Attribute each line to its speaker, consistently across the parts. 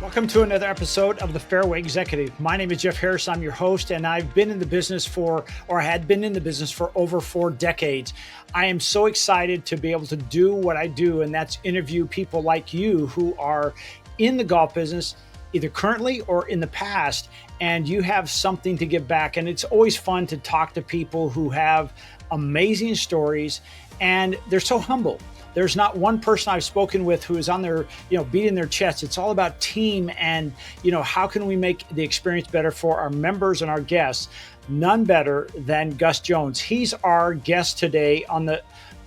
Speaker 1: Welcome to another episode of the Fairway Executive. My name is Jeff Harris. I'm your host, and I've been in the business had been in the business for over 4 decades. I am so excited to be able to do what I do, and that's interview people like you who are in the golf business, either currently or in the past, and you have something to give back. And it's always fun to talk to people who have amazing stories, and they're so humble. There's not one person I've spoken with who is on their, beating their chest. It's all about team and, how can we make the experience better for our members and our guests? None better than Gus Jones. He's our guest today on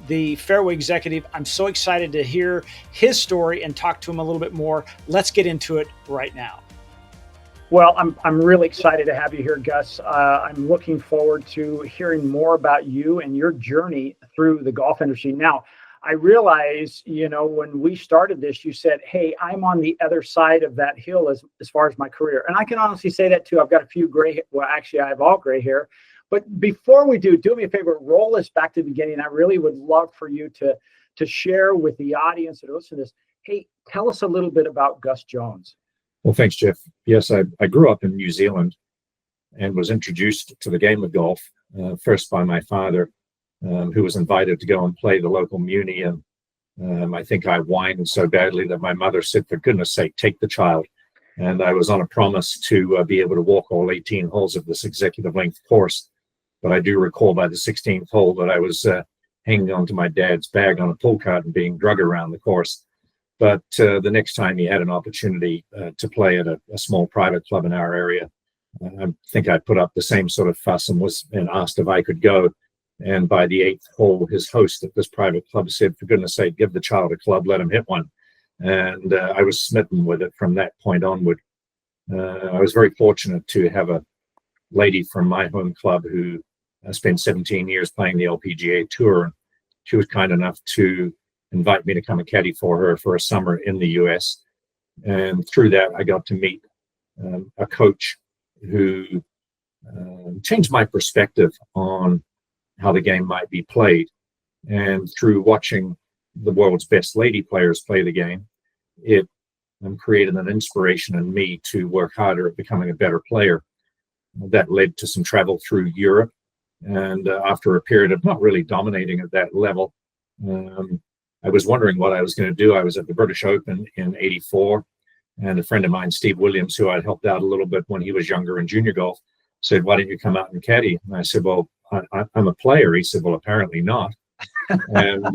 Speaker 1: the Fairway Executive. I'm so excited to hear his story and talk to him a little bit more. Let's get into it right now. Well, I'm really excited to have you here, Gus. I'm looking forward to hearing more about you and your journey through the golf industry. Now, I realize, when we started this, you said, hey, I'm on the other side of that hill as far as my career. And I can honestly say that too. I've got a few I have all gray hair. But before we do me a favor, roll us back to the beginning. I really would love for you to share with the audience that listen to this. Hey, tell us a little bit about Gus Jones.
Speaker 2: Well, thanks, Jeff. Yes, I grew up in New Zealand and was introduced to the game of golf, first by my father, who was invited to go and play the local muni. And I think I whined so badly that my mother said, for goodness sake, take the child. And I was on a promise to be able to walk all 18 holes of this executive length course. But I do recall by the 16th hole that I was hanging onto my dad's bag on a pull cart and being drugged around the course. But the next time he had an opportunity to play at a small private club in our area, I think I put up the same sort of fuss and asked if I could go. And by the 8th hole, his host at this private club said, for goodness sake, give the child a club, let him hit one. And I was smitten with it from that point onward. I was very fortunate to have a lady from my home club who spent 17 years playing the LPGA Tour. She was kind enough to invite me to come and caddy for her for a summer in the US. And through that, I got to meet a coach who changed my perspective on how the game might be played. And through watching the world's best lady players play the game, it created an inspiration in me to work harder at becoming a better player. That led to some travel through Europe. And after a period of not really dominating at that level, I was wondering what I was going to do. I was at the British Open in '84, and a friend of mine, Steve Williams, who I'd helped out a little bit when he was younger in junior golf, said, why don't you come out and caddy? And I said, well, I'm a player. He said, well, apparently not. And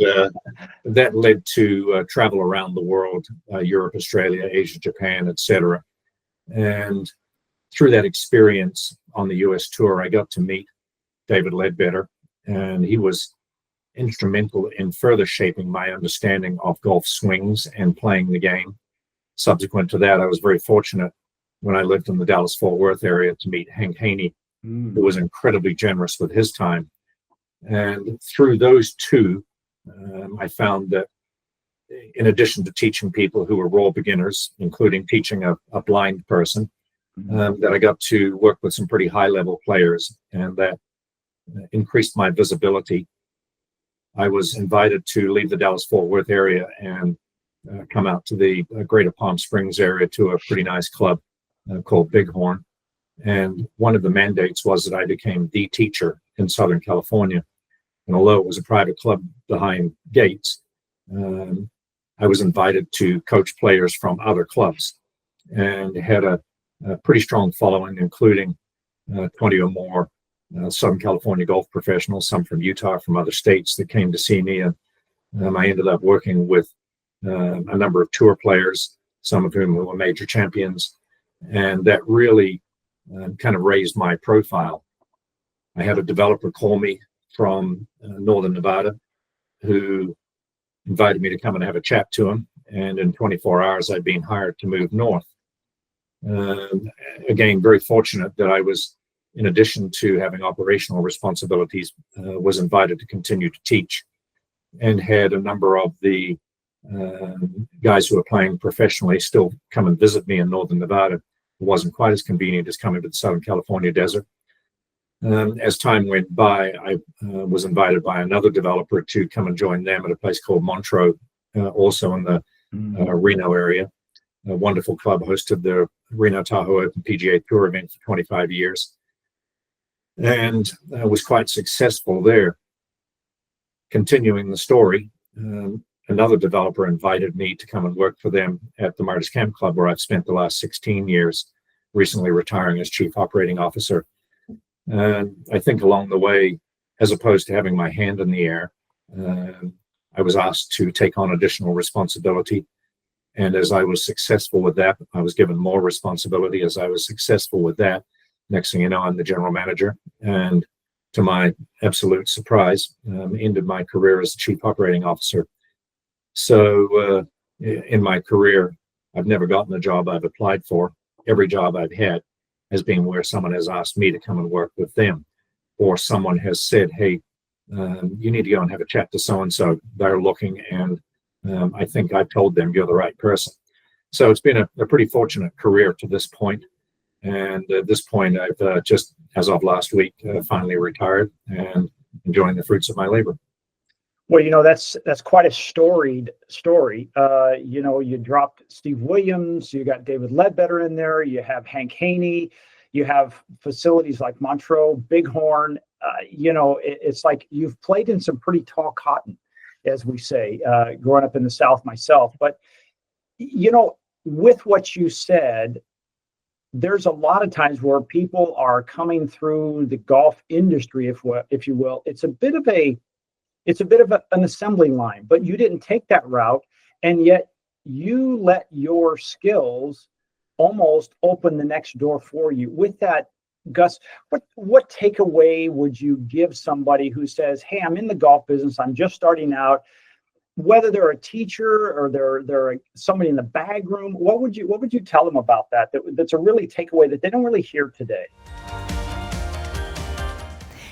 Speaker 2: that led to travel around the world, Europe, Australia, Asia, Japan, etc. And through that experience on the US tour, I got to meet David Ledbetter, and he was instrumental in further shaping my understanding of golf swings and playing the game. Subsequent to that, I was very fortunate when I lived in the Dallas-Fort Worth area to meet Hank Haney, who was incredibly generous with his time. And through those two, I found that in addition to teaching people who were raw beginners, including teaching a blind person, that I got to work with some pretty high-level players, and that increased my visibility. I was invited to leave the Dallas-Fort Worth area and come out to the Greater Palm Springs area to a pretty nice club called Bighorn. And one of the mandates was that I became the teacher in Southern California. And although it was a private club behind gates, I was invited to coach players from other clubs and had a pretty strong following, including 20 or more Southern California golf professionals, some from Utah, from other states that came to see me. And I ended up working with a number of tour players, some of whom were major champions. And that really kind of raised my profile. I had a developer call me from Northern Nevada who invited me to come and have a chat to him. And in 24 hours, I'd been hired to move north. Again, very fortunate that I was, in addition to having operational responsibilities, was invited to continue to teach, and had a number of the guys who were playing professionally still come and visit me in Northern Nevada. It wasn't quite as convenient as coming to the Southern California desert. As time went by, I was invited by another developer to come and join them at a place called Montreux, also in the Reno area. a wonderful club, hosted the Reno Tahoe Open PGA Tour event for 25 years, and was quite successful there. Continuing the story, another developer invited me to come and work for them at the Martis Camp Club, where I've spent the last 16 years, recently retiring as Chief Operating Officer. And I think along the way, as opposed to having my hand in the air, I was asked to take on additional responsibility. And as I was successful with that, I was given more responsibility. As I was successful with that, next thing you know, I'm the general manager. And to my absolute surprise, ended my career as Chief Operating Officer. So in my career, I've never gotten a job I've applied for. Every job I've had has been where someone has asked me to come and work with them, or someone has said, hey, you need to go and have a chat to so-and-so. They're looking, and I think I've told them you're the right person. So it's been a pretty fortunate career to this point. And at this point, I've just, as of last week, finally retired and enjoying the fruits of my labor.
Speaker 1: Well, that's quite a storied story. You dropped Steve Williams, you got David Ledbetter in there, you have Hank Haney, you have facilities like Montreux, Bighorn. It's like you've played in some pretty tall cotton, as we say, growing up in the South myself. But, with what you said, there's a lot of times where people are coming through the golf industry, if you will. It's a bit of an assembly line, but you didn't take that route, and yet you let your skills almost open the next door for you. With that, Gus, what takeaway would you give somebody who says, hey, I'm in the golf business, I'm just starting out, whether they're a teacher or they're somebody in the bag room? What would you tell them about that's a really takeaway that they don't really hear today?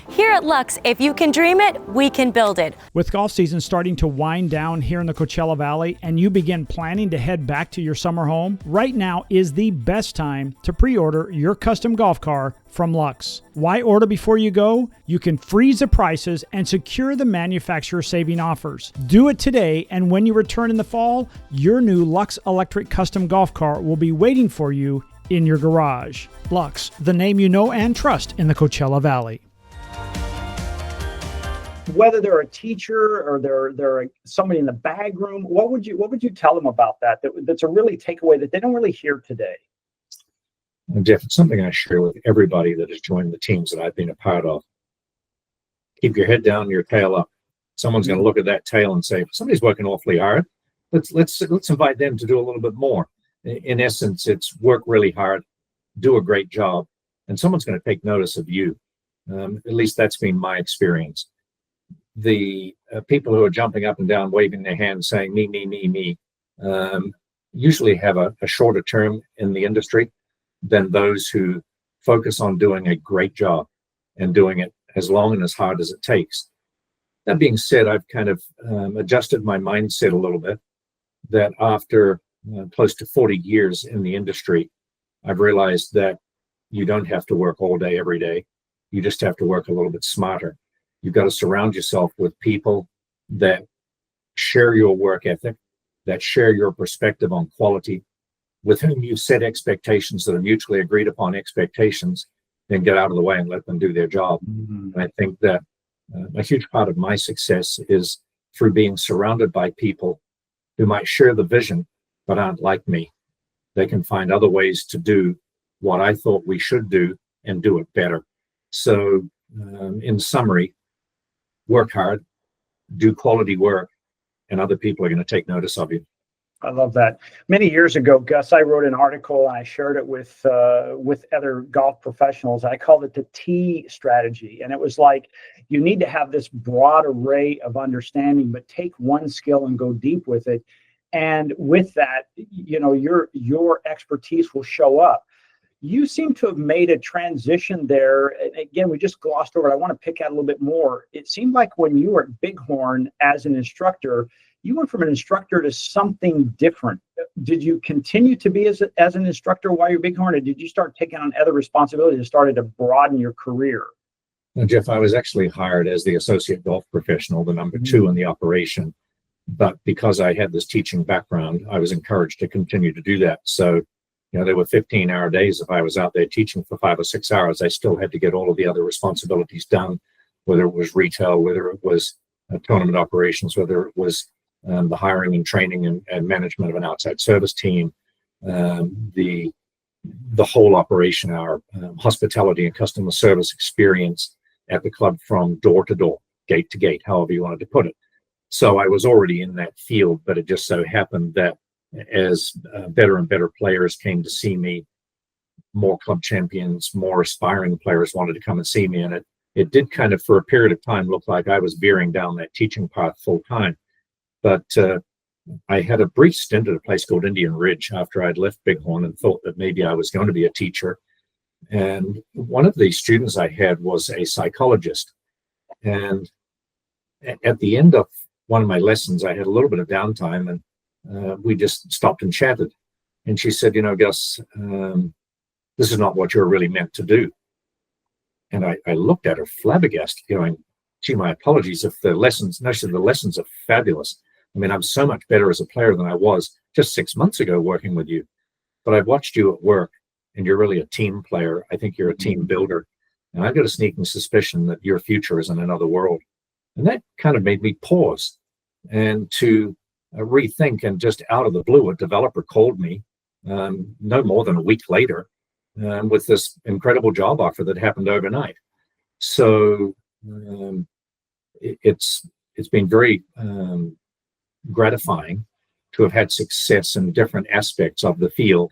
Speaker 3: Here at Lux, if you can dream it, we can build it.
Speaker 1: With golf season starting to wind down here in the Coachella Valley and you begin planning to head back to your summer home, right now is the best time to pre-order your custom golf car from Lux. Why order before you go? You can freeze the prices and secure the manufacturer saving offers. Do it today, and when you return in the fall, your new Lux electric custom golf car will be waiting for you in your garage. Lux, the name you know and trust in the Coachella Valley. Whether they're a teacher or they're somebody in the bag room, what would you tell them about that's a really takeaway that they don't really hear today?
Speaker 2: Jeff, it's something I share with everybody that has joined the teams that I've been a part of. Keep your head down, your tail up. Someone's going to look at that tail and say, somebody's working awfully hard. Let's invite them to do a little bit more. In essence, it's work really hard, do a great job, and someone's going to take notice of you. At least that's been my experience. The people who are jumping up and down, waving their hands, saying me, me, me, me, usually have a shorter term in the industry than those who focus on doing a great job and doing it as long and as hard as it takes. That being said, I've kind of adjusted my mindset a little bit, that after close to 40 years in the industry, I've realized that you don't have to work all day, every day. You just have to work a little bit smarter. You've got to surround yourself with people that share your work ethic, that share your perspective on quality, with whom you set expectations that are mutually agreed upon expectations, then get out of the way and let them do their job. Mm-hmm. And I think that a huge part of my success is through being surrounded by people who might share the vision, but aren't like me. They can find other ways to do what I thought we should do and do it better. So in summary, work hard, do quality work, and other people are going to take notice of you.
Speaker 1: I love that. Many years ago, Gus, I wrote an article and I shared it with other golf professionals. I called it the T strategy. And it was like, you need to have this broad array of understanding, but take one skill and go deep with it. And with that, your expertise will show up. You seem to have made a transition there. And again, we just glossed over it. I want to pick out a little bit more. It seemed like when you were at Bighorn as an instructor, you went from an instructor to something different. Did you continue to be as an instructor while you're Bighorn, or did you start taking on other responsibilities and started to broaden your career?
Speaker 2: Well, Jeff, I was actually hired as the associate golf professional, the number 2 in the operation. But because I had this teaching background, I was encouraged to continue to do that. So, there were 15-hour days. If I was out there teaching for 5 or 6 hours, I still had to get all of the other responsibilities done, whether it was retail, whether it was tournament operations, whether it was the hiring and training and management of an outside service team, the whole operation, our hospitality and customer service experience at the club from door to door, gate to gate, however you wanted to put it. So I was already in that field, but it just so happened that as better and better players came to see me, more club champions, more aspiring players wanted to come and see me. And it did kind of, for a period of time, look like I was veering down that teaching path full time. But I had a brief stint at a place called Indian Ridge after I'd left Bighorn and thought that maybe I was going to be a teacher. And one of the students I had was a psychologist. And at the end of one of my lessons, I had a little bit of downtime, and we just stopped and chatted. And she said, Gus, this is not what you're really meant to do. And I looked at her flabbergasted, going, gee, my apologies if the lessons, no, she said, the lessons are fabulous. I mean, I'm so much better as a player than I was just 6 months ago working with you. But I've watched you at work, and you're really a team player. I think you're a team builder. And I've got a sneaking suspicion that your future is in another world. And that kind of made me pause and to rethink. And just out of the blue, a developer called me no more than a week later with this incredible job offer that happened overnight. So it's been very gratifying to have had success in different aspects of the field.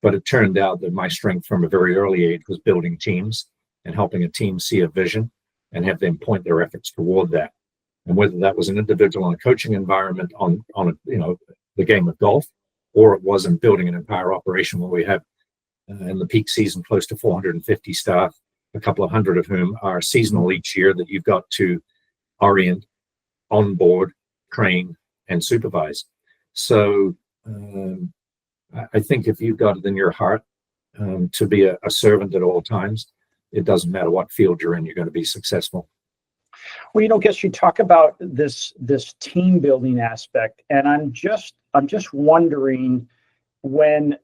Speaker 2: But it turned out that my strength from a very early age was building teams and helping a team see a vision and have them point their efforts toward that. And whether that was an individual in a coaching environment on the game of golf, or it was in building an entire operation where we have in the peak season close to 450 staff, a couple of hundred of whom are seasonal each year that you've got to orient, onboard, train, and supervise. So I think if you've got it in your heart to be a servant at all times, it doesn't matter what field you're in, you're going to be successful.
Speaker 1: Well, Gus, you talk about this team building aspect, and I'm just wondering, when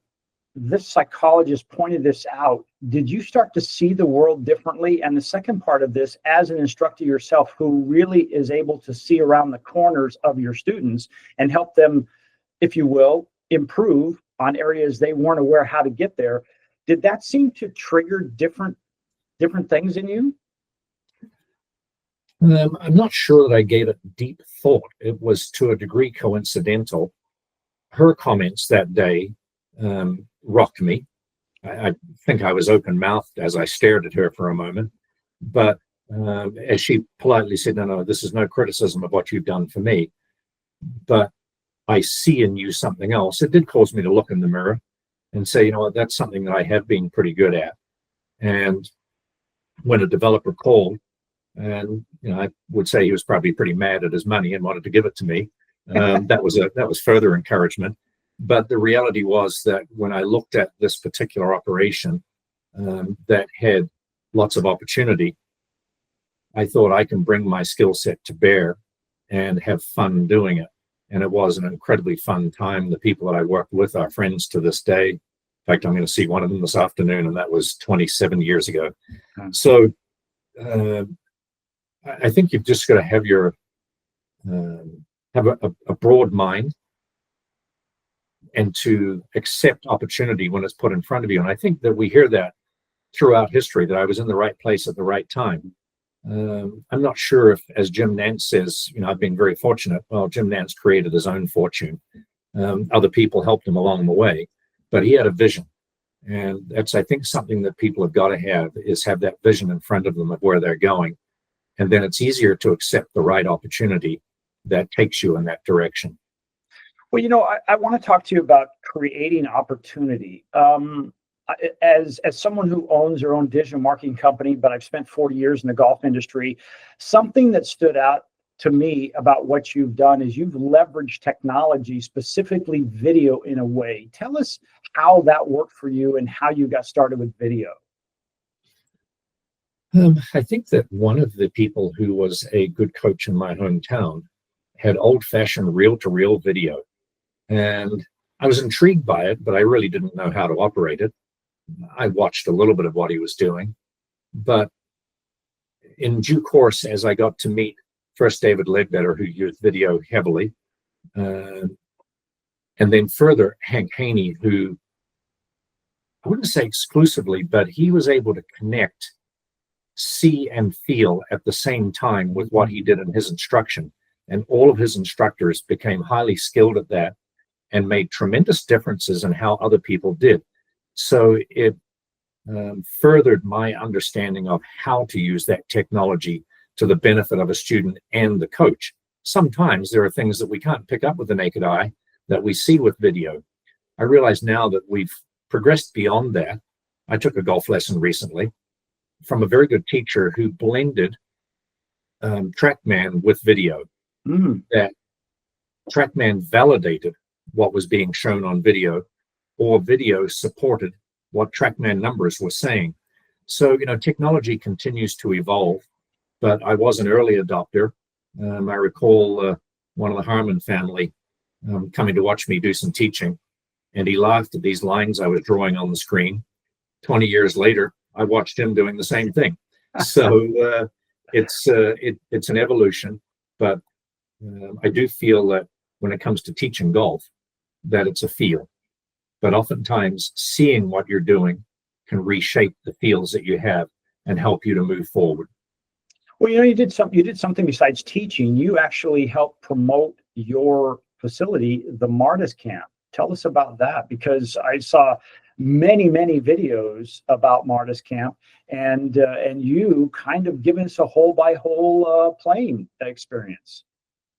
Speaker 1: this psychologist pointed this out, did you start to see the world differently? And the second part of this, as an instructor yourself, who really is able to see around the corners of your students and help them, if you will, improve on areas they weren't aware how to get there, did that seem to trigger different things in you?
Speaker 2: I'm not sure that I gave it deep thought. It was to a degree coincidental. Her comments that day rocked me. I think I was open-mouthed as I stared at her for a moment. But as she politely said, no, this is no criticism of what you've done for me, but I see in you something else. It did cause me to look in the mirror and say, that's something that I have been pretty good at. And when a developer called, and I would say he was probably pretty mad at his money and wanted to give it to me, that was further encouragement. But the reality was that when I looked at this particular operation that had lots of opportunity, I thought I can bring my skill set to bear and have fun doing it. And it was an incredibly fun time. The people that I worked with are friends to this day. In fact, I'm going to see one of them this afternoon, and that was 27 years ago. So I think you've just got to have your have a broad mind and to accept opportunity when it's put in front of you. And I think that we hear that throughout history, that I was in the right place at the right time. I'm not sure if, as Jim Nantz says, I've been very fortunate. Well, Jim Nantz created his own fortune. Other people helped him along the way, but he had a vision. And that's, I think, something that people have got to have that vision in front of them of where they're going. And then it's easier to accept the right opportunity that takes you in that direction.
Speaker 1: Well, I want to talk to you about creating opportunity. As someone who owns their own digital marketing company, but I've spent 40 years in the golf industry, something that stood out to me about what you've done is you've leveraged technology, specifically video, in a way. Tell us how that worked for you and how you got started with video.
Speaker 2: I think that one of the people who was a good coach in my hometown had old-fashioned reel-to-reel video. And I was intrigued by it, but I really didn't know how to operate it. I watched a little bit of what he was doing, but in due course, as I got to meet first David Ledbetter, who used video heavily, and then further Hank Haney, who I wouldn't say exclusively, but he was able to connect, see and feel at the same time with what he did in his instruction. And all of his instructors became highly skilled at that and made tremendous differences in how other people did. So it furthered my understanding of how to use that technology to the benefit of a student and the coach. Sometimes there are things that we can't pick up with the naked eye that we see with video. I realize now that we've progressed beyond that. I took a golf lesson recently from a very good teacher who blended TrackMan with video. That TrackMan validated what was being shown on video, or video supported what TrackMan numbers were saying. So, technology continues to evolve, but I was an early adopter. I recall one of the Harmon family coming to watch me do some teaching, and he laughed at these lines I was drawing on the screen. 20 years later, I watched him doing the same thing. So it's an evolution, but I do feel that when it comes to teaching golf, that it's a feel. But oftentimes, seeing what you're doing can reshape the feels that you have and help you to move forward.
Speaker 4: Well, you did something besides teaching. You actually helped promote your facility, the Martis camp. Tell us about that, because I saw many videos about Martis camp, and you kind of given us a hole by hole playing experience.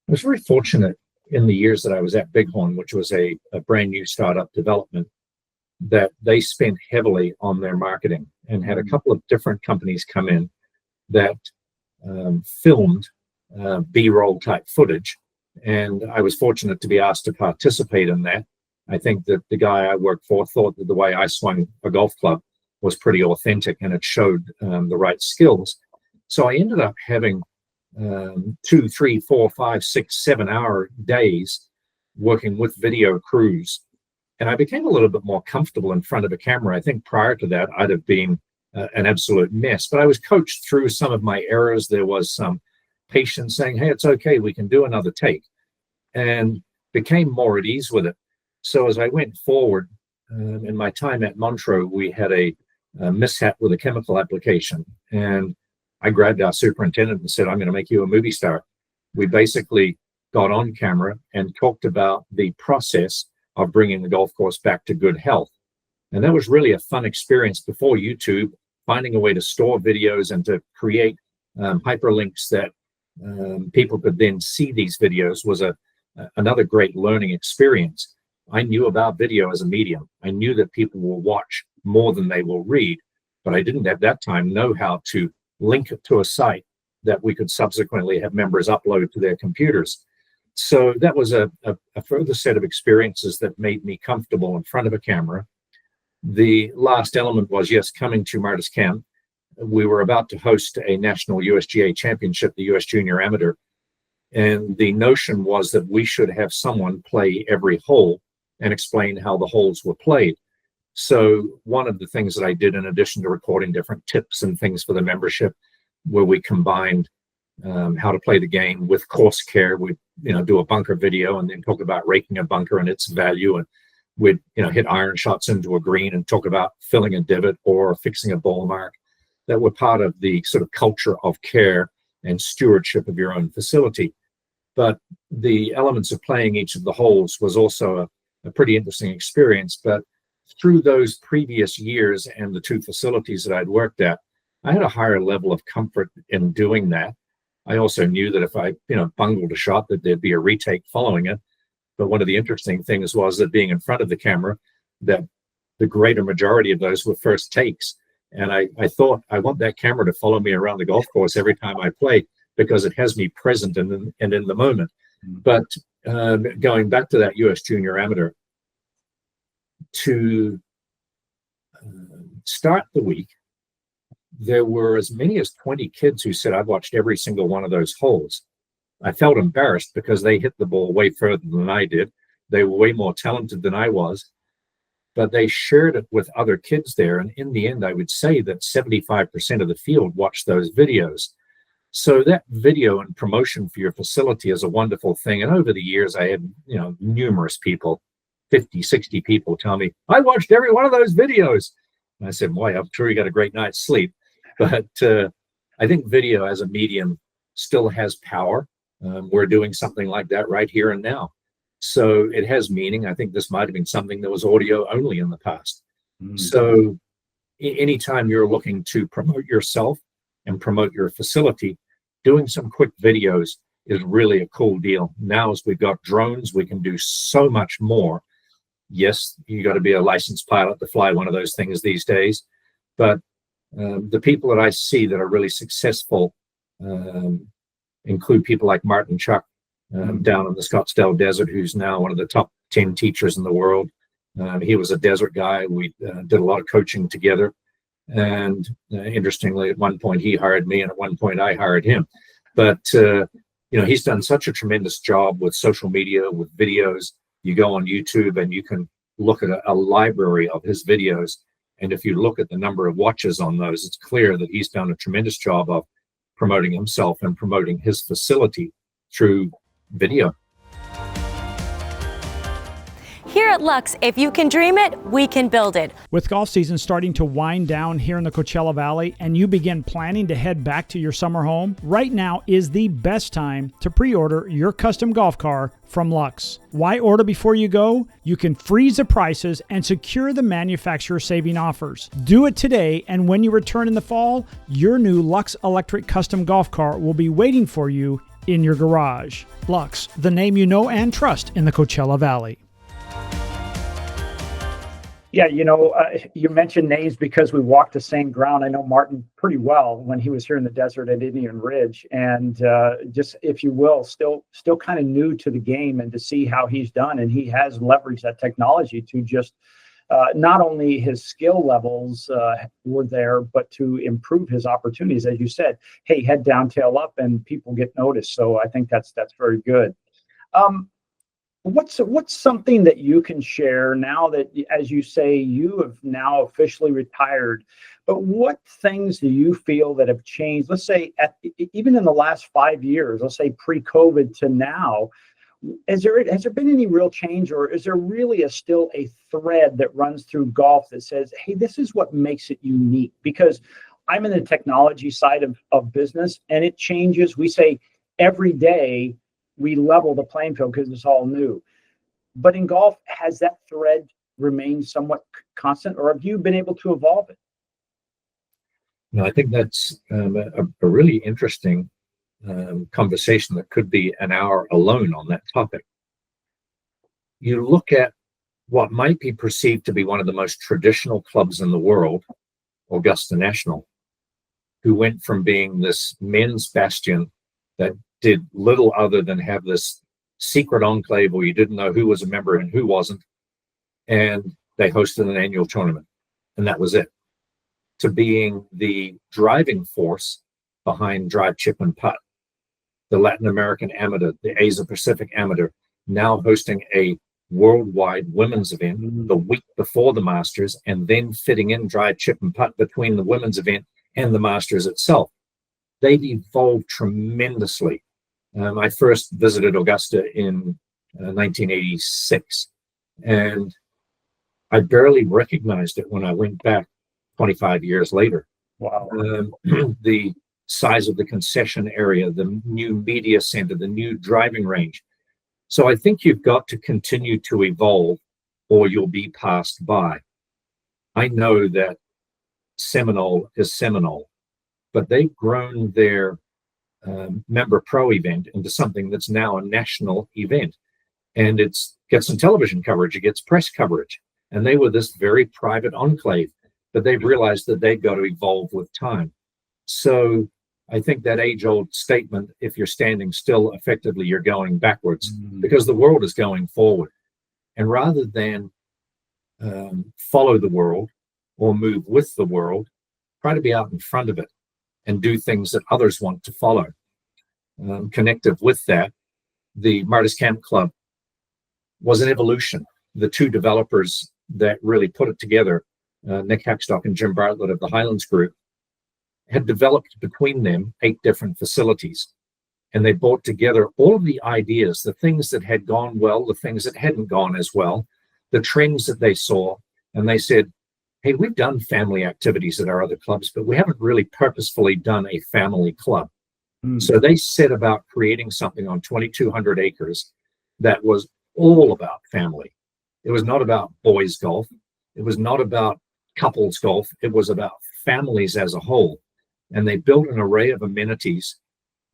Speaker 2: I was very fortunate in the years that I was at Bighorn, which was a brand new startup development, that they spent heavily on their marketing and had a couple of different companies come in that filmed B-roll type footage. And I was fortunate to be asked to participate in that. I think that the guy I worked for thought that the way I swung a golf club was pretty authentic, and it showed the right skills. So I ended up having 2, 3, 4, 5, 6, 7 hour days working with video crews. And I became a little bit more comfortable in front of a camera. I think prior to that, I'd have been an absolute mess, but I was coached through some of my errors. There was some patience saying, hey, it's okay, we can do another take, and became more at ease with it. So as I went forward, in my time at Montreux, we had a mishap with a chemical application, and I grabbed our superintendent and said, I'm going to make you a movie star. We basically got on camera and talked about the process of bringing the golf course back to good health. And that was really a fun experience before YouTube. Finding a way to store videos and to create hyperlinks that people could then see these videos was another great learning experience. I knew about video as a medium. I knew that people will watch more than they will read, but I didn't at that time know how to link it to a site that we could subsequently have members upload to their computers. So that was a further set of experiences that made me comfortable in front of a camera. The last element was, yes, coming to Martis Camp. We were about to host a national USGA championship, the US Junior Amateur. And the notion was that we should have someone play every hole and explain how the holes were played. So one of the things that I did, in addition to recording different tips and things for the membership, where we combined how to play the game with course care. We'd do a bunker video and then talk about raking a bunker and its value, and we'd hit iron shots into a green and talk about filling a divot or fixing a ball mark. That were part of the sort of culture of care and stewardship of your own facility. But the elements of playing each of the holes was also a pretty interesting experience. But through those previous years and the 2 facilities that I'd worked at, I had a higher level of comfort in doing that. I also knew that if I, bungled a shot, that there'd be a retake following it. But one of the interesting things was that being in front of the camera, that the greater majority of those were first takes. And I thought, I want that camera to follow me around the golf course every time I play, because it has me present and in the moment. But going back to that US Junior Amateur, to start the week, there were as many as 20 kids who said, I've watched every single one of those holes. I felt embarrassed because they hit the ball way further than I did. They were way more talented than I was, but they shared it with other kids there. And in the end, I would say that 75% of the field watched those videos. So that video and promotion for your facility is a wonderful thing. And over the years, I had, numerous people, 50, 60 people tell me, I watched every one of those videos. And I said, boy, I'm sure you got a great night's sleep. But I think video as a medium still has power. We're doing something like that right here and now. So it has meaning. I think this might have been something that was audio only in the past. Mm-hmm. So anytime you're looking to promote yourself and promote your facility, doing some quick videos is really a cool deal. Now, as we've got drones, we can do so much more. Yes, you got to be a licensed pilot to fly one of those things these days. But the people that I see that are really successful include people like Martin Chuck down in the Scottsdale Desert, who's now one of the top 10 teachers in the world. He was a desert guy. We did a lot of coaching together. And interestingly, at one point he hired me, and at one point I hired him. But, he's done such a tremendous job with social media, with videos. You go on YouTube and you can look at a library of his videos. And if you look at the number of watches on those, it's clear that he's done a tremendous job of promoting himself and promoting his facility through video.
Speaker 3: Here at Lux, if you can dream it, we can build it.
Speaker 1: With golf season starting to wind down here in the Coachella Valley and you begin planning to head back to your summer home, right now is the best time to pre-order your custom golf car from Lux. Why order before you go? You can freeze the prices and secure the manufacturer saving offers. Do it today, and when you return in the fall, your new Lux electric custom golf car will be waiting for you in your garage. Lux, the name you know and trust in the Coachella Valley.
Speaker 4: Yeah, you mentioned names because we walked the same ground. I know Martin pretty well when he was here in the desert at Indian Ridge, and just, if you will, still kind of new to the game, and to see how he's done. And he has leveraged that technology to just not only his skill levels were there, but to improve his opportunities. As you said, hey, head down, tail up, and people get noticed. So I think that's very good. What's something that you can share now that, as you say, you have now officially retired, but what things do you feel that have changed? Let's say even in the last 5 years, let's say pre-COVID to now, has there been any real change, or is there really still a thread that runs through golf that says, hey, this is what makes it unique? Because I'm in the technology side of business, and it changes. We say every day we level the playing field because it's all new. But in golf, has that thread remained somewhat constant, or have you been able to evolve it?
Speaker 2: No, I think that's a really interesting conversation that could be an hour alone on that topic. You look at what might be perceived to be one of the most traditional clubs in the world, Augusta National, who went from being this men's bastion that did little other than have this secret enclave where you didn't know who was a member and who wasn't, and they hosted an annual tournament, and that was it, to being the driving force behind drive, chip, and putt, the Latin American Amateur, the Asia Pacific Amateur, now hosting a worldwide women's event the week before the Masters, and then fitting in drive, chip, and putt between the women's event and the Masters itself. They've evolved tremendously. I first visited Augusta in 1986, and I barely recognized it when I went back 25 years later.
Speaker 4: Wow.
Speaker 2: The size of the concession area, the new media center, the new driving range. So I think you've got to continue to evolve, or you'll be passed by. I know that Seminole is Seminole, but they've grown their member pro event into something that's now a national event, and it gets some television coverage, it gets press coverage, and they were this very private enclave, but they've realized that they've got to evolve with time. So I think that age-old statement, if you're standing still, effectively you're going backwards, because the world is going forward, and rather than follow the world or move with the world, try to be out in front of it and do things that others want to follow. connective with that, the Martis Camp Club was an evolution. The two developers that really put it together, Nick Hackstock and Jim Bartlett of the Highlands Group, had developed between them 8 different facilities. And they brought together all of the ideas, the things that had gone well, the things that hadn't gone as well, the trends that they saw. And they said, hey, we've done family activities at our other clubs, but we haven't really purposefully done a family club. So they set about creating something on 2,200 acres that was all about family. It was not about boys golf. It was not about couples golf. It was about families as a whole. And they built an array of amenities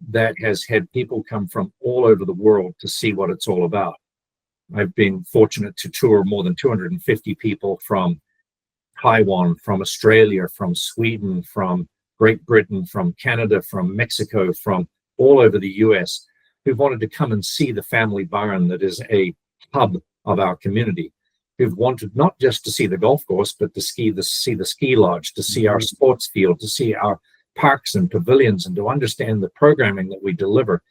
Speaker 2: that has had people come from all over the world to see what it's all about. I've been fortunate to tour more than 250 people from Taiwan, from Australia, from Sweden, from Great Britain, from Canada, from Mexico, from all over the US, who've wanted to come and see the family barn that is a hub of our community, who've wanted not just to see the golf course, but to see the ski lodge, to see our sports field, to see our parks and pavilions, and to understand the programming that we deliver.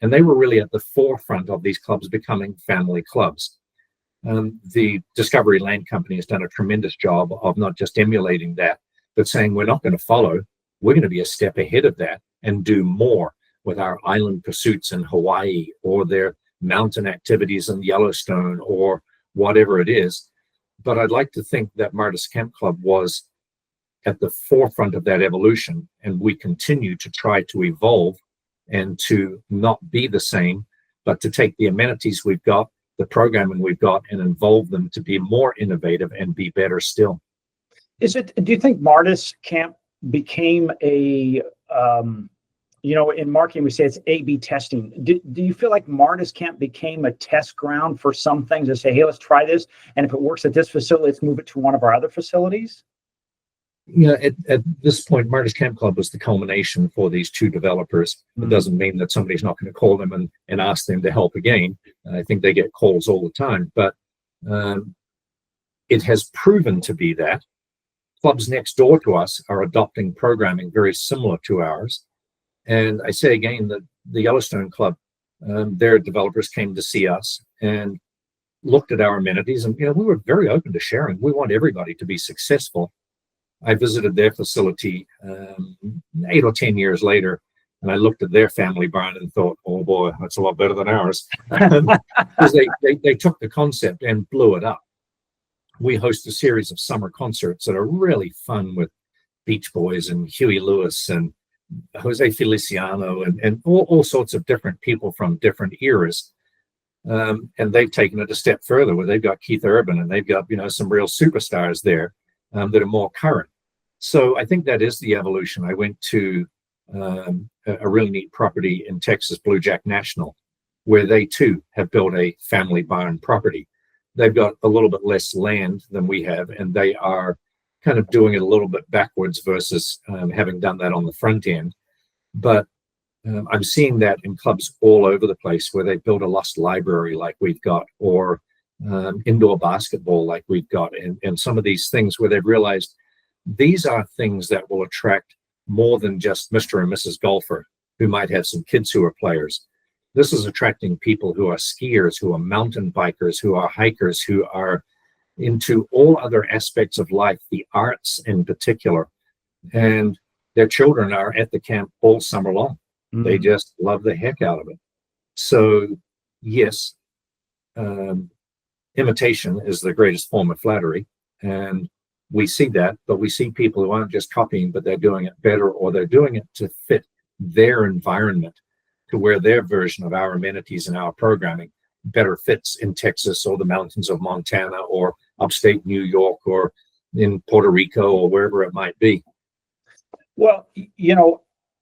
Speaker 2: And they were really at the forefront of these clubs becoming family clubs. The Discovery Land Company has done a tremendous job of not just emulating that, but saying we're not going to follow, we're going to be a step ahead of that and do more with our island pursuits in Hawaii, or their mountain activities in Yellowstone, or whatever it is. But I'd like to think that Martis Camp Club was at the forefront of that evolution, and we continue to try to evolve and to not be the same, but to take the amenities we've got, the programming we've got, and involve them to be more innovative and be better still.
Speaker 4: Do you think Martis Camp became a, in marketing, we say it's A/B testing. Do you feel like Martis Camp became a test ground for some things to say, hey, let's try this, and if it works at this facility, let's move it to one of our other facilities?
Speaker 2: At this point, Martis Camp Club was the culmination for these two developers. It doesn't mean that somebody's not going to call them and ask them to help again. I think they get calls all the time, but it has proven to be that. Clubs next door to us are adopting programming very similar to ours. And I say again that the Yellowstone Club, their developers came to see us and looked at our amenities, and we were very open to sharing. We want everybody to be successful. I visited their facility 8 or 10 years later, and I looked at their family barn and thought, oh boy, that's a lot better than ours. Because they took the concept and blew it up. We host a series of summer concerts that are really fun with Beach Boys and Huey Lewis and Jose Feliciano and all sorts of different people from different eras. And they've taken it a step further, where they've got Keith Urban and they've got some real superstars there that are more current. So I think that is the evolution. I went to a really neat property in Texas, Blue Jack National, where they too have built a family barn property. They've got a little bit less land than we have, and they are kind of doing it a little bit backwards versus having done that on the front end. But I'm seeing that in clubs all over the place, where they build a lost library like we've got, or indoor basketball like we've got, and some of these things where they've realized these are things that will attract more than just Mr. and Mrs. Golfer who might have some kids who are players. This is attracting people who are skiers, who are mountain bikers, who are hikers, who are into all other aspects of life, the arts in particular. And their children are at the camp all summer long. They just love the heck out of it. So yes, imitation is the greatest form of flattery. And we see that, but we see people who aren't just copying, but they're doing it better, or they're doing it to fit their environment, to where their version of our amenities and our programming better fits in Texas or the mountains of Montana or upstate New York or in Puerto Rico or wherever it might be.
Speaker 4: Well,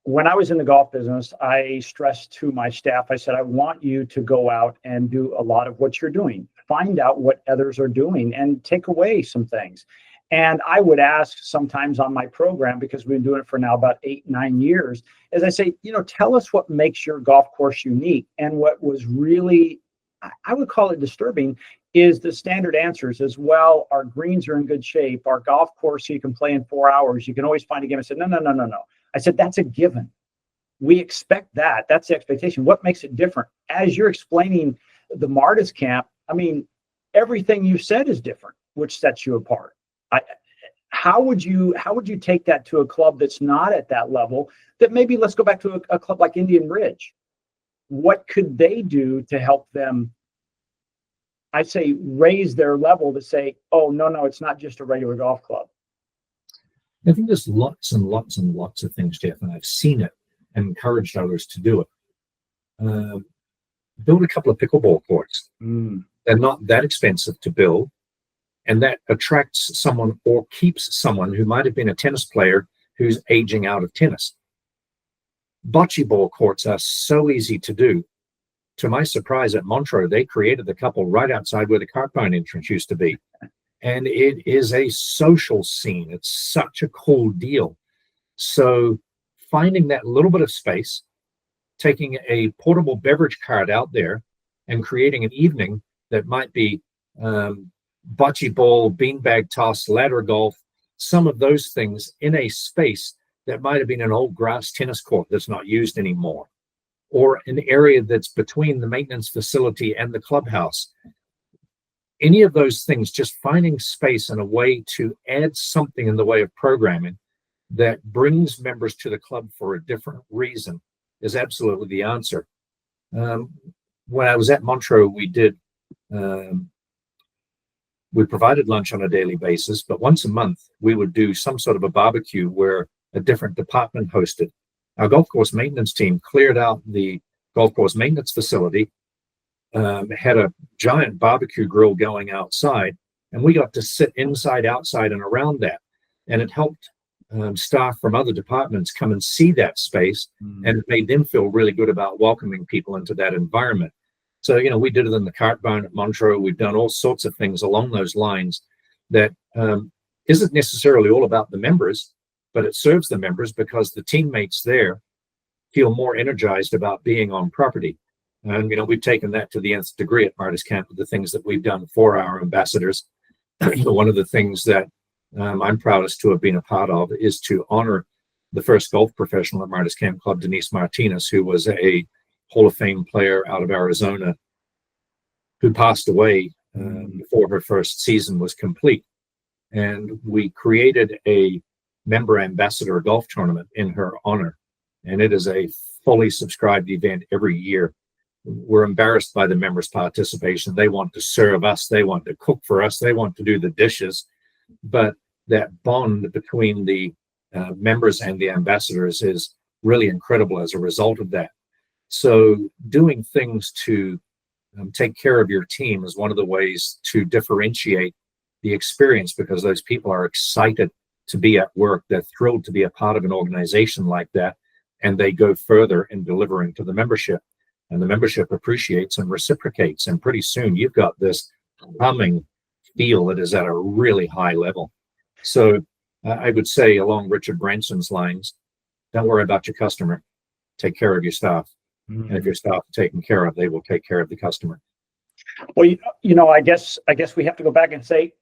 Speaker 4: when I was in the golf business, I stressed to my staff, I said, I want you to go out and do a lot of what you're doing. Find out what others are doing and take away some things. And I would ask sometimes on my program, because we've been doing it for now about 8-9 years, as I say, tell us what makes your golf course unique. And what was really, I would call it disturbing, is the standard answers as well. Our greens are in good shape. Our golf course, you can play in 4 hours. You can always find a game. I said, no. I said, that's a given. we expect that. That's the expectation. What makes it different? As you're explaining the Martis camp, I mean, everything you said is different, which sets you apart. How would you take that to a club that's not at that level? That maybe, let's go back to a club like Indian Ridge. What could they do to help them, I'd say, raise their level to say, oh, no, it's not just a regular golf club?
Speaker 2: I think there's lots and lots and lots of things, Jeff, and I've seen it and encouraged others to do it. Build a couple of pickleball courts. They're not that expensive to build, and that attracts someone or keeps someone who might have been a tennis player who's aging out of tennis. Bocce ball courts are so easy to do. To my surprise, at Montreux, they created a couple right outside where the Cartbone entrance used to be. And it is a social scene. It's such a cool deal. So finding that little bit of space, taking a portable beverage cart out there and creating an evening that might be bocce ball, beanbag toss, ladder golf, some of those things in a space that might have been an old grass tennis court that's not used anymore, or an area that's between the maintenance facility and the clubhouse. Any of those things, just finding space and a way to add something in the way of programming that brings members to the club for a different reason is absolutely the answer. When I was at Montreux, we provided lunch on a daily basis, but once a month we would do some sort of a barbecue where a different department hosted. Our golf course maintenance team cleared out the golf course maintenance facility, had a giant barbecue grill going outside, and we got to sit inside, outside, and around that. And it helped staff from other departments come and see that space, and it made them feel really good about welcoming people into that environment. So, we did it in the Cartbone at Montreux. We've done all sorts of things along those lines that isn't necessarily all about the members, but it serves the members because the teammates there feel more energized about being on property. And, we've taken that to the nth degree at Martis Camp with the things that we've done for our ambassadors. One of the things that I'm proudest to have been a part of is to honor the first golf professional at Martis Camp Club, Denise Martinez, who was a Hall of Fame player out of Arizona, who passed away before her first season was complete. And we created a member ambassador golf tournament in her honor. And it is a fully subscribed event every year. We're embarrassed by the members' participation. They want to serve us. They want to cook for us. They want to do the dishes. But that bond between the members and the ambassadors is really incredible as a result of that. So doing things to take care of your team is one of the ways to differentiate the experience, because those people are excited to be at work. They're thrilled to be a part of an organization like that, and they go further in delivering to the membership. And the membership appreciates and reciprocates. And pretty soon you've got this humming feel that is at a really high level. So I would say, along Richard Branson's lines, don't worry about your customer. Take care of your staff. And if your staff is taken care of, they will take care of the customer.
Speaker 4: Well, I guess we have to go back and say,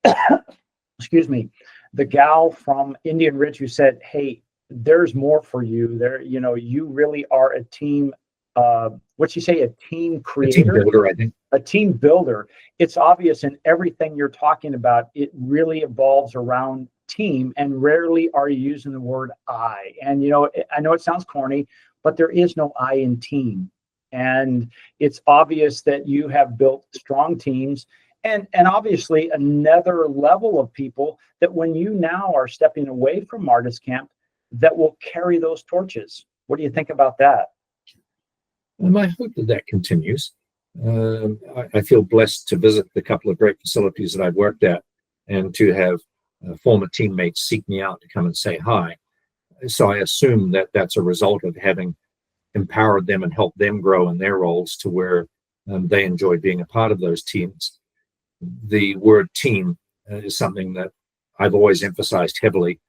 Speaker 4: excuse me, the gal from Indian Ridge who said, hey, there's more for you there. You really are a team. What'd she say? A team creator?
Speaker 2: A team builder, I think.
Speaker 4: A team builder. It's obvious in everything you're talking about. It really evolves around team, and rarely are you using the word I. And, I know it sounds corny, but there is no I in team. And it's obvious that you have built strong teams and obviously another level of people that when you now are stepping away from Martis Camp, that will carry those torches. What do you think about that?
Speaker 2: I hope that continues. I feel blessed to visit the couple of great facilities that I've worked at, and to have former teammates seek me out to come and say hi. So I assume that that's a result of having empowered them and helped them grow in their roles to where they enjoy being a part of those teams. The word team is something that I've always emphasized heavily.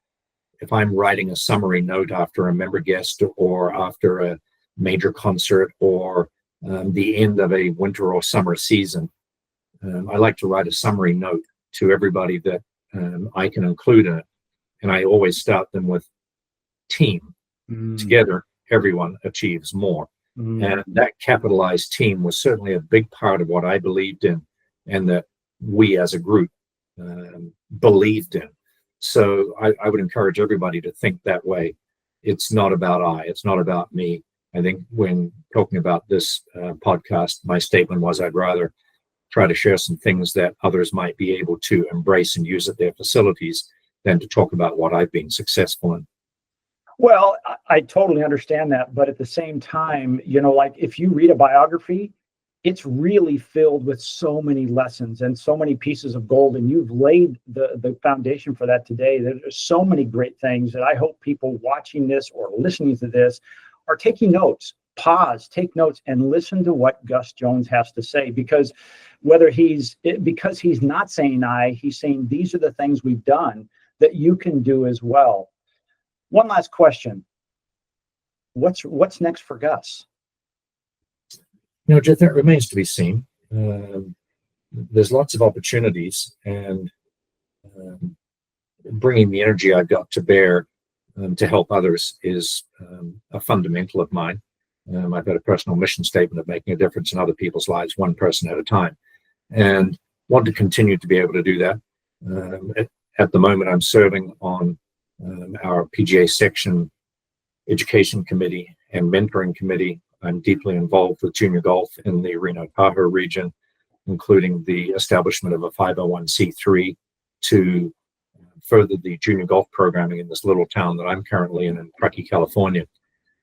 Speaker 2: If I'm writing a summary note after a member guest or after a major concert or the end of a winter or summer season, I like to write a summary note to everybody that I can include in it. And I always start them with team, together, everyone achieves more.
Speaker 4: Mm.
Speaker 2: And that capitalized team was certainly a big part of what I believed in, and that we as a group believed in. So I would encourage everybody to think that way. It's not about it's not about me. I think when talking about this podcast, my statement was I'd rather try to share some things that others might be able to embrace and use at their facilities than to talk about what I've been successful in.
Speaker 4: Well, I totally understand that. But at the same time, like if you read a biography, it's really filled with so many lessons and so many pieces of gold. And you've laid the foundation for that today. There's so many great things that I hope people watching this or listening to this are taking notes. Pause, take notes, and listen to what Gus Jones has to say, because because he's not saying he's saying these are the things we've done that you can do as well. One last question. What's next for Gus?
Speaker 2: Jeff, that remains to be seen. There's lots of opportunities, and bringing the energy I've got to bear to help others is a fundamental of mine. I've got a personal mission statement of making a difference in other people's lives, one person at a time, and want to continue to be able to do that. At the moment, I'm serving on our PGA section education committee and mentoring committee. I'm deeply involved with junior golf in the Reno-Tahoe region, including the establishment of a 501c3 to further the junior golf programming in this little town that I'm currently in Truckee, California.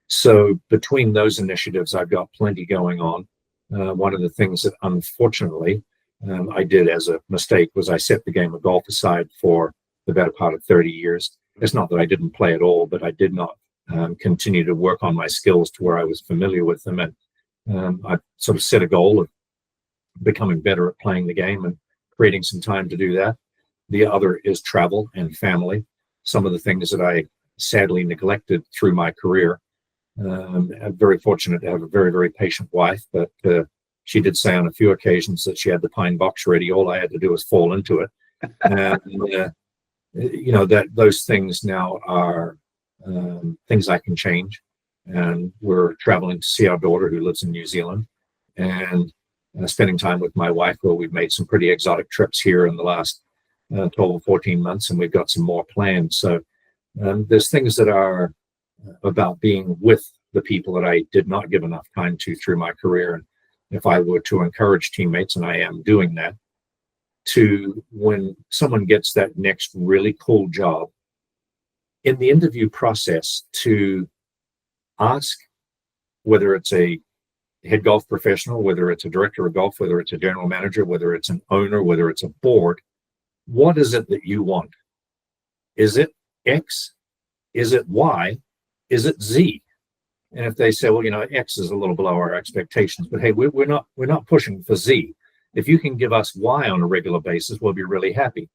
Speaker 2: So between those initiatives, I've got plenty going on. One of the things that unfortunately I did as a mistake was I set the game of golf aside for the better part of 30 years. It's not that I didn't play at all, but I did not continue to work on my skills to where I was familiar with them. And I sort of set a goal of becoming better at playing the game and creating some time to do that. The other is travel and family. Some of the things that I sadly neglected through my career. I'm very fortunate to have a very, very patient wife, but she did say on a few occasions that she had the pine box ready. All I had to do was fall into it. And, that those things now are things I can change. And we're traveling to see our daughter who lives in New Zealand, and spending time with my wife, where we've made some pretty exotic trips here in the last 12 or 14 months, and we've got some more planned. So there's things that are about being with the people that I did not give enough time to through my career. And if I were to encourage teammates, and I am doing that, to when someone gets that next really cool job, in the interview process, to ask whether it's a head golf professional, whether it's a director of golf, whether it's a general manager, whether it's an owner, whether it's a board, what is it that you want? Is it X? Is it Y? Is it Z? And if they say, well, X is a little below our expectations, but hey, we're not pushing for Z. If you can give us Y on a regular basis, we'll be really happy.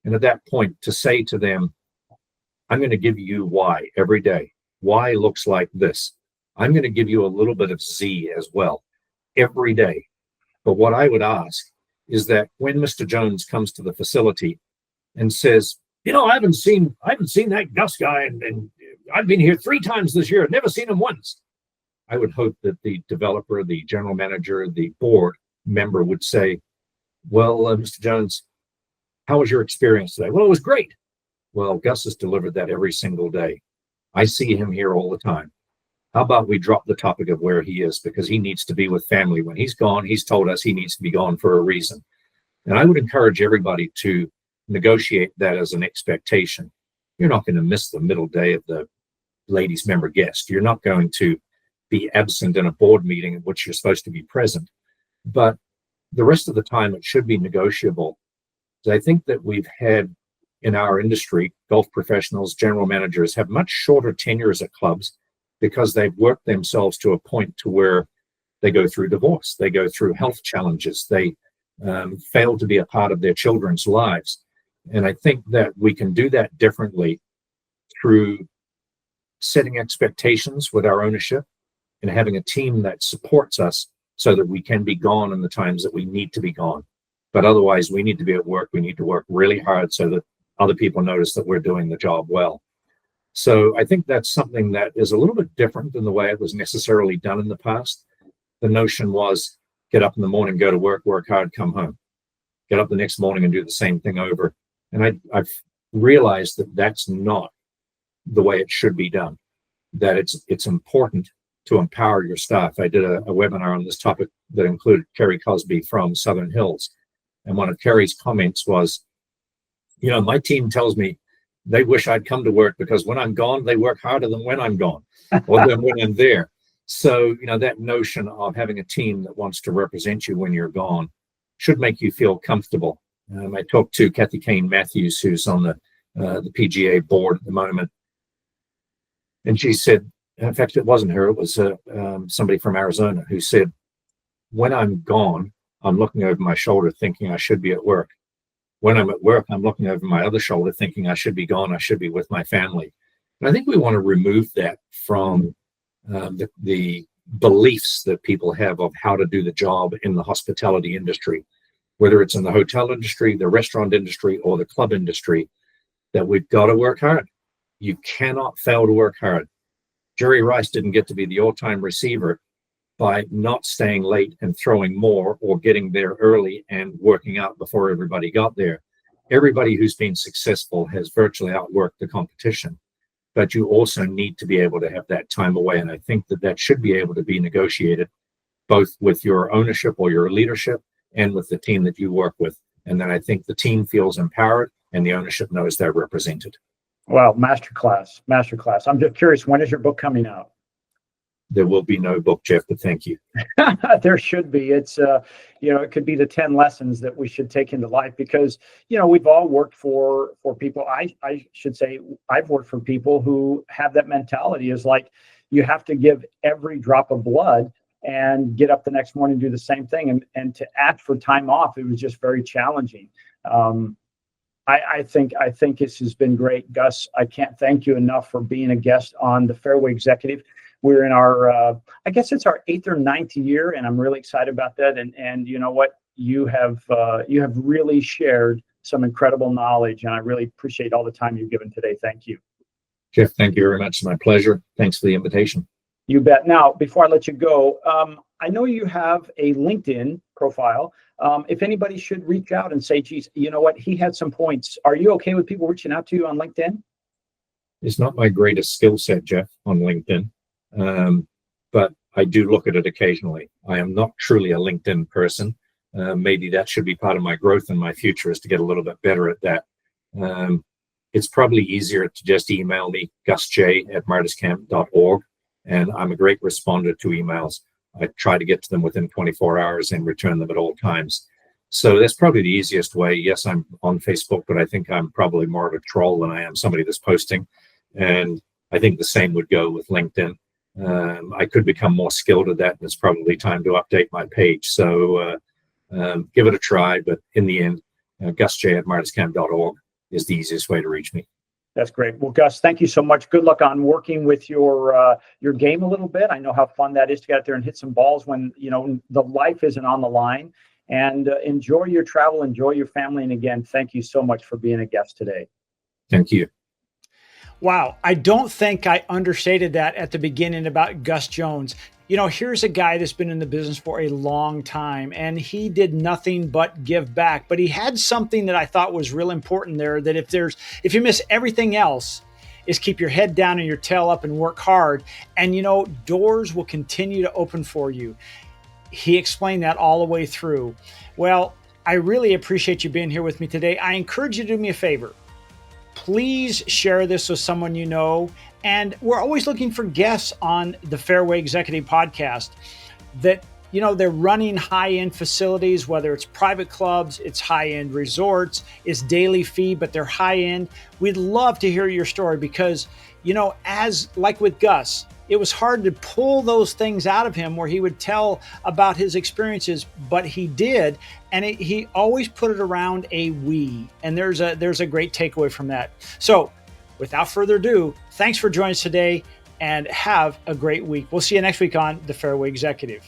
Speaker 2: And at that point, to say to them, I'm going to give you Y every day. Y looks like this. I'm going to give you a little bit of Z as well every day. But what I would ask is that when Mr. Jones comes to the facility and says, I haven't seen that Gus guy, and I've been here 3 times this year, never seen him once. I would hope that the developer, the general manager, the board member would say, well, Mr. Jones, how was your experience today? Well, it was great. Well, Gus has delivered that every single day. I see him here all the time. How about we drop the topic of where he is, because he needs to be with family. When he's gone, he's told us he needs to be gone for a reason. And I would encourage everybody to negotiate that as an expectation. You're not going to miss the middle day of the ladies member guest. You're not going to be absent in a board meeting in which you're supposed to be present. But the rest of the time, it should be negotiable. So I think that we've had in our industry, golf professionals, general managers have much shorter tenures at clubs because they've worked themselves to a point to where they go through divorce, they go through health challenges, they fail to be a part of their children's lives. And I think that we can do that differently through setting expectations with our ownership and having a team that supports us so that we can be gone in the times that we need to be gone. But otherwise, we need to be at work. We need to work really hard so that other people notice that we're doing the job well. So I think that's something that is a little bit different than the way it was necessarily done in the past. The notion was get up in the morning, go to work hard, come home. Get up the next morning and do the same thing over. And I've realized that that's not the way it should be done, that it's important to empower your staff. I did a webinar on this topic that included Kerry Cosby from Southern Hills. And one of Kerry's comments was, my team tells me they wish I'd come to work because when I'm gone, they work harder than when I'm gone or than when I'm there. So, that notion of having a team that wants to represent you when you're gone should make you feel comfortable. I talked to Kathy Kane Matthews, who's on the PGA board at the moment. And she said, in fact, it wasn't her, it was somebody from Arizona who said, when I'm gone, I'm looking over my shoulder thinking I should be at work. When I'm at work, I'm looking over my other shoulder thinking I should be gone, I should be with my family. And I think we want to remove that from the beliefs that people have of how to do the job in the hospitality industry, whether it's in the hotel industry, the restaurant industry, or the club industry, that we've got to work hard. You cannot fail to work hard. Jerry Rice didn't get to be the all-time receiver by not staying late and throwing more or getting there early and working out before everybody got there. Everybody who's been successful has virtually outworked the competition, but you also need to be able to have that time away. And I think that should be able to be negotiated both with your ownership or your leadership and with the team that you work with. And then I think the team feels empowered and the ownership knows they're represented.
Speaker 4: Wow, masterclass. I'm just curious, when is your book coming out?
Speaker 2: There will be no book, Jeff, but thank you.
Speaker 4: There should be. It's, it could be the 10 lessons that we should take into life because, we've all worked for people. I should say I've worked for people who have that mentality is like, you have to give every drop of blood and get up the next morning and do the same thing. And to ask for time off, it was just very challenging. I think this has been great, Gus. I can't thank you enough for being a guest on the Fairway Executive. We're in our, I guess it's our 8th or 9th year, and I'm really excited about that. And you know what? You have really shared some incredible knowledge, and I really appreciate all the time you've given today. Thank you.
Speaker 2: Jeff, thank you very much. It's my pleasure. Thanks for the invitation.
Speaker 4: You bet. Now, before I let you go, I know you have a LinkedIn profile. If anybody should reach out and say, geez, you know what? He had some points. Are you okay with people reaching out to you on LinkedIn?
Speaker 2: It's not my greatest skill set, Jeff, on LinkedIn. But I do look at it occasionally. I am not truly a LinkedIn person. Maybe that should be part of my growth in my future is to get a little bit better at that. It's probably easier to just email me, gusj@martiscamp.org, and I'm a great responder to emails. I try to get to them within 24 hours and return them at all times. So that's probably the easiest way. Yes, I'm on Facebook, but I think I'm probably more of a troll than I am somebody that's posting. And I think the same would go with LinkedIn. I could become more skilled at that, and it's probably time to update my page. So give it a try. But in the end, gusj@martiscamp.org is the easiest way to reach me.
Speaker 4: That's great. Well, Gus, thank you so much. Good luck on working with your game a little bit. I know how fun that is to get out there and hit some balls when, the life isn't on the line. And enjoy your travel, enjoy your family. And again, thank you so much for being a guest today.
Speaker 2: Thank you.
Speaker 1: Wow. I don't think I understated that at the beginning about Gus Jones. Here's a guy that's been in the business for a long time, and he did nothing but give back. But he had something that I thought was real important there, that if you miss everything else, is keep your head down and your tail up and work hard. And, doors will continue to open for you. He explained that all the way through. Well, I really appreciate you being here with me today. I encourage you to do me a favor. Please share this with someone you know. And we're always looking for guests on the Fairway Executive podcast that, they're running high-end facilities, whether it's private clubs, it's high-end resorts, it's daily fee, but they're high-end. We'd love to hear your story because, as like with Gus, it was hard to pull those things out of him where he would tell about his experiences, but he did. And he always put it around a we. And there's a great takeaway from that. So without further ado, thanks for joining us today and have a great week. We'll see you next week on the Fairway Executive.